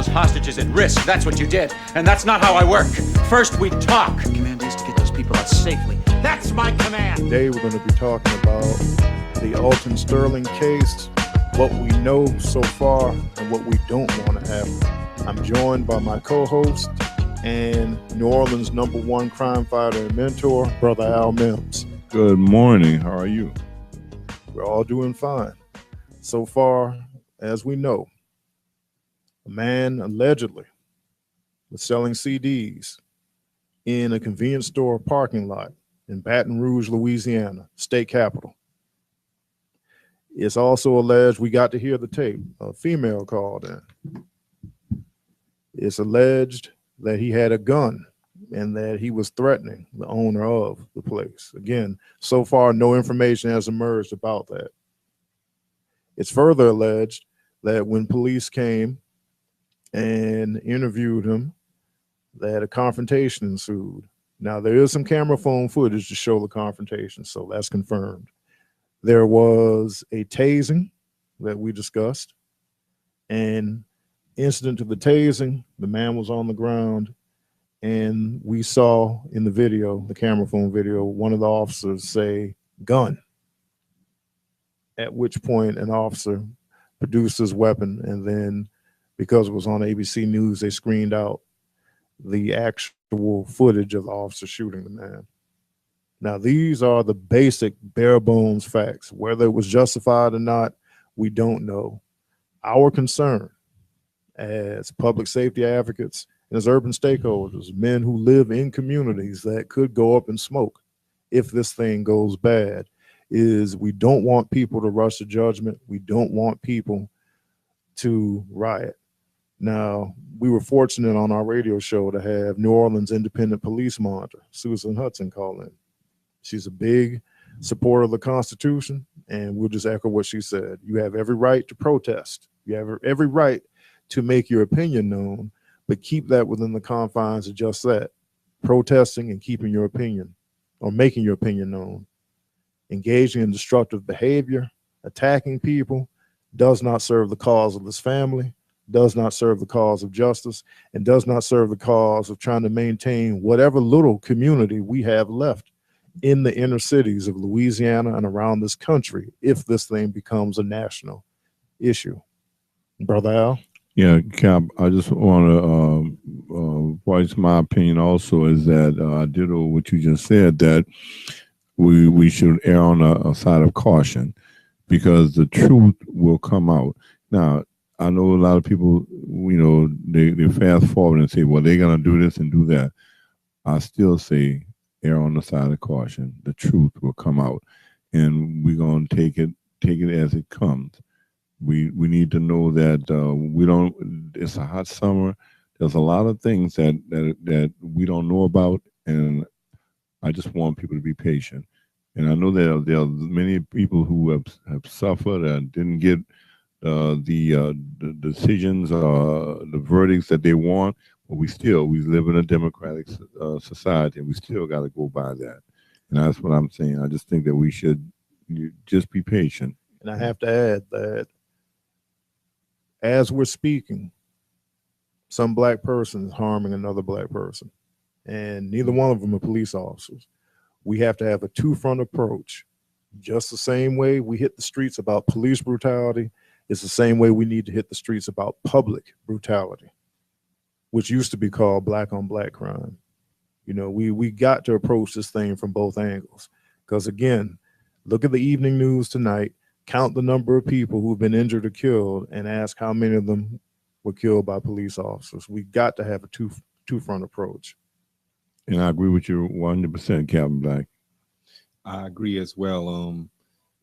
those hostages at risk. That's what you did. And that's not how I work. First we talk. Command is to get those people out safely. That's my command. Today we're going to be talking about the Alton Sterling case, what we know so far and what we don't want to happen. I'm joined by my co-host and New Orleans #1 crime fighter and mentor, Brother Al Mims. Good morning. How are you? We're all doing fine. So far, as we know, a man allegedly was selling CDs in a convenience store parking lot in Baton Rouge, Louisiana, state capital. It's also alleged, we got to hear the tape, a female called in. It's alleged that he had a gun and that he was threatening the owner of the place. Again, so far, no information has emerged about that. It's further alleged that when police came and interviewed him, that a confrontation ensued. Now, there is some camera phone footage to show the confrontation, so that's confirmed. There was a tasing that we discussed, and incident to the tasing, the man was on the ground, and we saw in the video, the camera phone video, one of the officers say, "Gun." At which point an officer produced his weapon, and then because it was on ABC News, they screened out the actual footage of the officer shooting the man. Now, these are the basic bare bones facts. Whether it was justified or not, we don't know. Our concern as public safety advocates and as urban stakeholders, men who live in communities that could go up in smoke if this thing goes bad, is we don't want people to rush to judgment. We don't want people to riot. Now, we were fortunate on our radio show to have New Orleans independent police monitor, Susan Hudson, call in. She's a big supporter of the Constitution, and we'll just echo what she said. You have every right to protest. You have every right to make your opinion known, but keep that within the confines of just that, protesting and keeping your opinion or making your opinion known. Engaging in destructive behavior, attacking people, does not serve the cause of this family, does not serve the cause of justice, and does not serve the cause of trying to maintain whatever little community we have left in the inner cities of Louisiana and around this country if this thing becomes a national issue. Brother Al? Yeah, Cap, I just want to voice my opinion also is that I ditto what you just said, that we should err on a side of caution because the truth will come out. Now, I know a lot of people, you know, they fast forward and say, well, they're going to do this and do that. I still say err on the side of caution. The truth will come out, and we're going to take it as it comes. We need to know that we don't. It's a hot summer. There's a lot of things that we don't know about, and I just want people to be patient. And I know that there are many people who have suffered and didn't get the decisions or the verdicts that they want. But we live in a democratic society, and we still got to go by that. And that's what I'm saying. I just think that we should just be patient. And I have to add that as we're speaking, some black person is harming another black person, and neither one of them are police officers. We have to have a two-front approach. Just the same way we hit the streets about police brutality, it's the same way we need to hit the streets about public brutality, which used to be called black on black crime. You know, we got to approach this thing from both angles. Because again, look at the evening news tonight, count the number of people who've been injured or killed, and ask how many of them were killed by police officers. We got to have a two-front approach. And I agree with you 100%, Captain Black. I agree as well.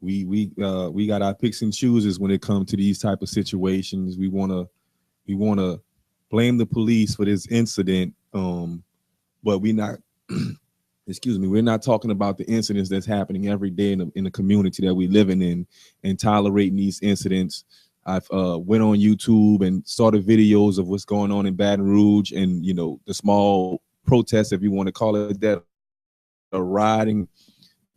We got our picks and chooses when it comes to these type of situations. We wanna blame the police for this incident, but we're not. Excuse me. We're not talking about the incidents that's happening every day in the community that we living in, and tolerating these incidents. I've went on YouTube and saw the videos of what's going on in Baton Rouge, and you know, the small protests, if you want to call it that, are rioting.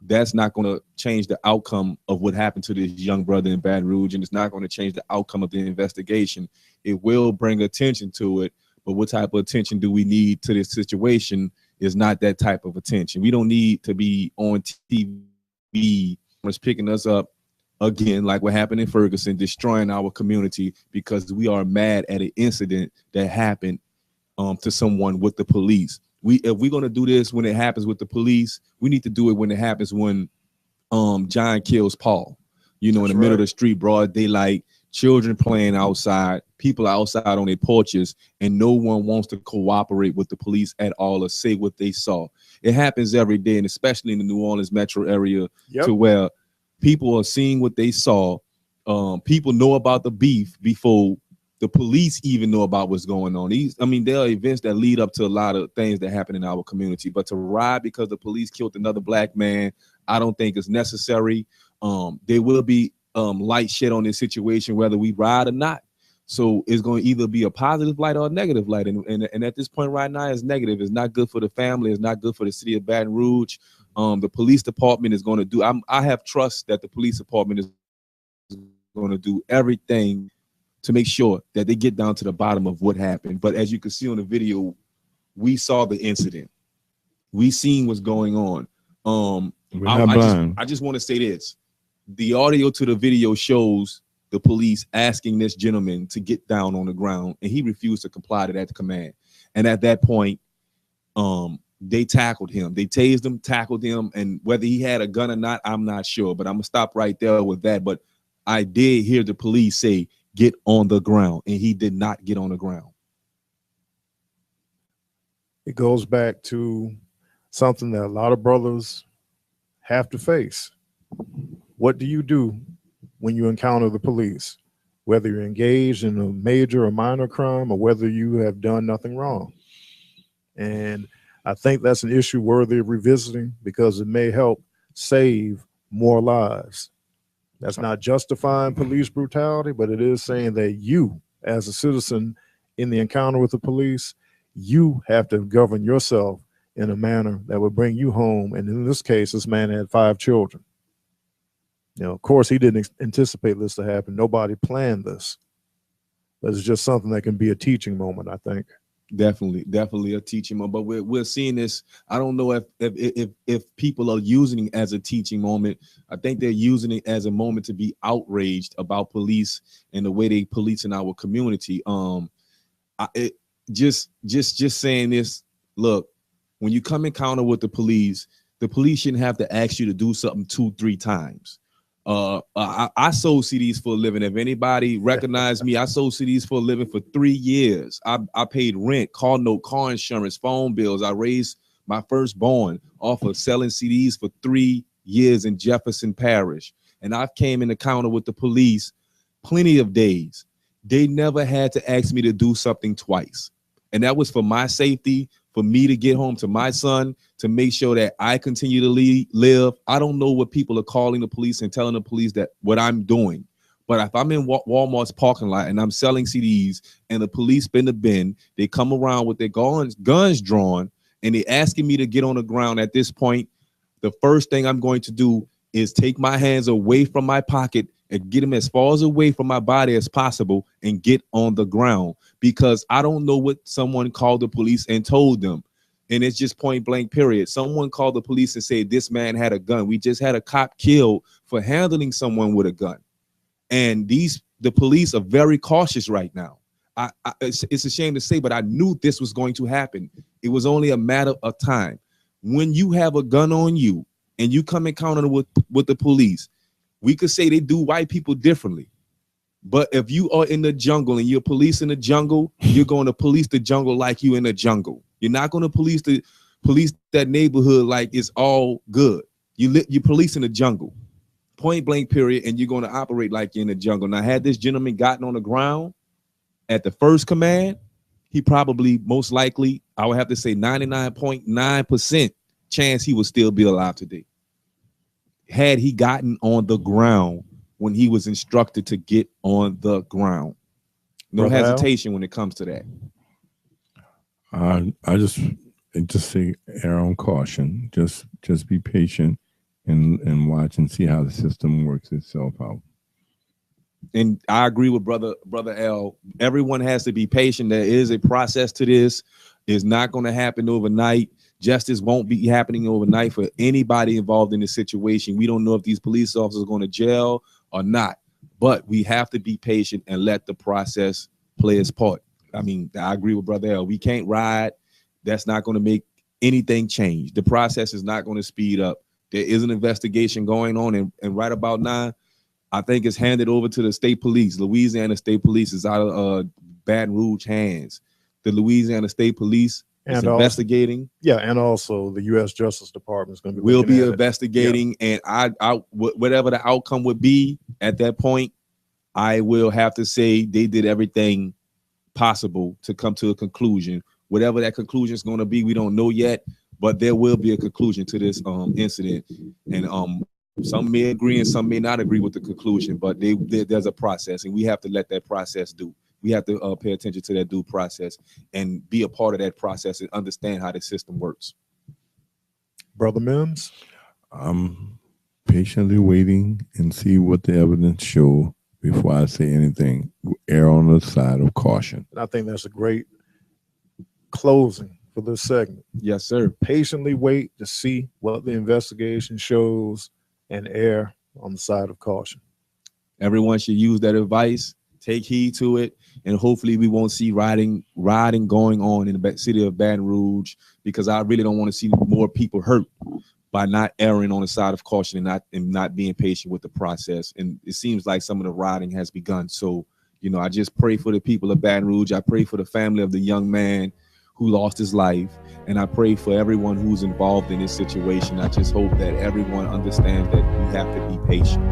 That's not going to change the outcome of what happened to this young brother in Baton Rouge, and it's not going to change the outcome of the investigation. it will bring attention to it. But what type of attention do we need to this situation is not that type of attention. We don't need to be on TV picking us up again, like what happened in Ferguson, destroying our community because we are mad at an incident that happened to someone with the police. If we're gonna do this when it happens with the police, we need to do it when it happens when John kills Paul. You know, in the middle of the street, broad daylight, children playing outside, people outside on their porches, and no one wants to cooperate with the police at all or say what they saw. It happens every day, and especially in the New Orleans metro area, to where people are seeing what they saw. People know about the beef before the police even know about what's going on. There are events that lead up to a lot of things that happen in our community, but to ride because the police killed another black man, I don't think is necessary. There will be light shed on this situation, whether we ride or not. So it's going to either be a positive light or a negative light. And at this point right now, it's negative. It's not good for the family. It's not good for the city of Baton Rouge. The police department is going to do, I have trust that the police department is going to do everything to make sure that they get down to the bottom of what happened. But as you can see on the video, we saw the incident. We seen what's going on. I just want to say this. The audio to the video shows the police asking this gentleman to get down on the ground, and he refused to comply to that command. And at that point, they tackled him. They tased him, tackled him, and whether he had a gun or not, I'm not sure. But I'm gonna stop right there with that. But I did hear the police say, "Get on the ground," and he did not get on the ground. It goes back to something that a lot of brothers have to face. What do you do when you encounter the police, whether you're engaged in a major or minor crime or whether you have done nothing wrong? And I think that's an issue worthy of revisiting because it may help save more lives. That's not justifying police brutality, but it is saying that you, as a citizen in the encounter with the police, you have to govern yourself in a manner that will bring you home. And in this case, this man had 5 children. You know, of course, he didn't anticipate this to happen. Nobody planned this, but it's just something that can be a teaching moment, I think. Definitely a teaching moment. But we're seeing this. I don't know if people are using it as a teaching moment. I think they're using it as a moment to be outraged about police and the way they police in our community. Just saying this. Look, when you come encounter with the police shouldn't have to ask you to do something 2-3 times. I sold CDs for a living. If anybody recognized me, I sold CDs for a living for 3 years. I paid rent, car note, car insurance, phone bills. I raised my firstborn off of selling CDs for 3 years in Jefferson Parish. And I've came in encounter with the police plenty of days. They never had to ask me to do something twice. And that was for my safety, for me to get home to my son, to make sure that I continue to live. I don't know what people are calling the police and telling the police that what I'm doing. But if I'm in Walmart's parking lot and I'm selling CDs and the police spin the bin, they come around with their guns drawn and they're asking me to get on the ground at this point, the first thing I'm going to do is take my hands away from my pocket and get them as far away from my body as possible and get on the ground, because I don't know what someone called the police and told them. And it's just point blank, period. Someone called the police and said, this man had a gun. We just had a cop killed for handling someone with a gun. And the police are very cautious right now. It's a shame to say, but I knew this was going to happen. It was only a matter of time. When you have a gun on you and you come encounter with the police, we could say they do white people differently. But if you are in the jungle and you're policing the jungle, you're going to police the jungle like you in the jungle. You're not going to police that neighborhood like it's all good. You're policing the jungle, point blank, period, and you're going to operate like you're in the jungle. Now, had this gentleman gotten on the ground at the first command, he probably, most likely, I would have to say 99.9% chance he would still be alive today. Had he gotten on the ground when he was instructed to get on the ground. No hesitation when it comes to that. I just say err on caution. Just be patient and watch and see how the system works itself out. And I agree with brother L. Everyone has to be patient. There is a process to this. It's not going to happen overnight. Justice won't be happening overnight for anybody involved in this situation. We don't know if these police officers are going to jail or not, but we have to be patient and let the process play its part. I mean, I agree with brother L. We can't ride. That's not going to make anything change. The process is not going to speed up. There is an investigation going on, and right about now, I think it's handed over to the state police. Louisiana State Police is out of Baton Rouge hands. The Louisiana State Police is investigating. And also the U.S. Justice Department is going to be investigating, and whatever the outcome would be at that point, I will have to say they did everything possible to come to a conclusion. Whatever that conclusion is going to be, we don't know yet, but there will be a conclusion to this incident, and some may agree and some may not agree with the conclusion, but there's a process, and we have to let that process do. We have to pay attention to that due process and be a part of that process and understand how the system works. Brother Mims? I'm patiently waiting and see what the evidence shows before I say anything. Err on the side of caution. And I think that's a great closing for this segment. Yes, sir. Patiently wait to see what the investigation shows and err on the side of caution. Everyone should use that advice, take heed to it, and hopefully we won't see rioting going on in the city of Baton Rouge, because I really don't want to see more people hurt by not erring on the side of caution and not being patient with the process. And it seems like some of the rioting has begun. So, I just pray for the people of Baton Rouge. I pray for the family of the young man who lost his life, and I pray for everyone who's involved in this situation. I just hope that everyone understands that we have to be patient.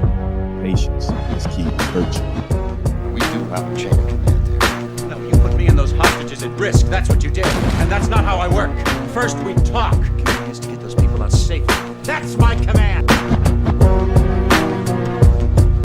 Patience is key to virtue. We do have a chain of command there. No, you put me and those hostages at risk. That's what you did. And that's not how I work. First we talk. Is to get those people out safely. That's my command.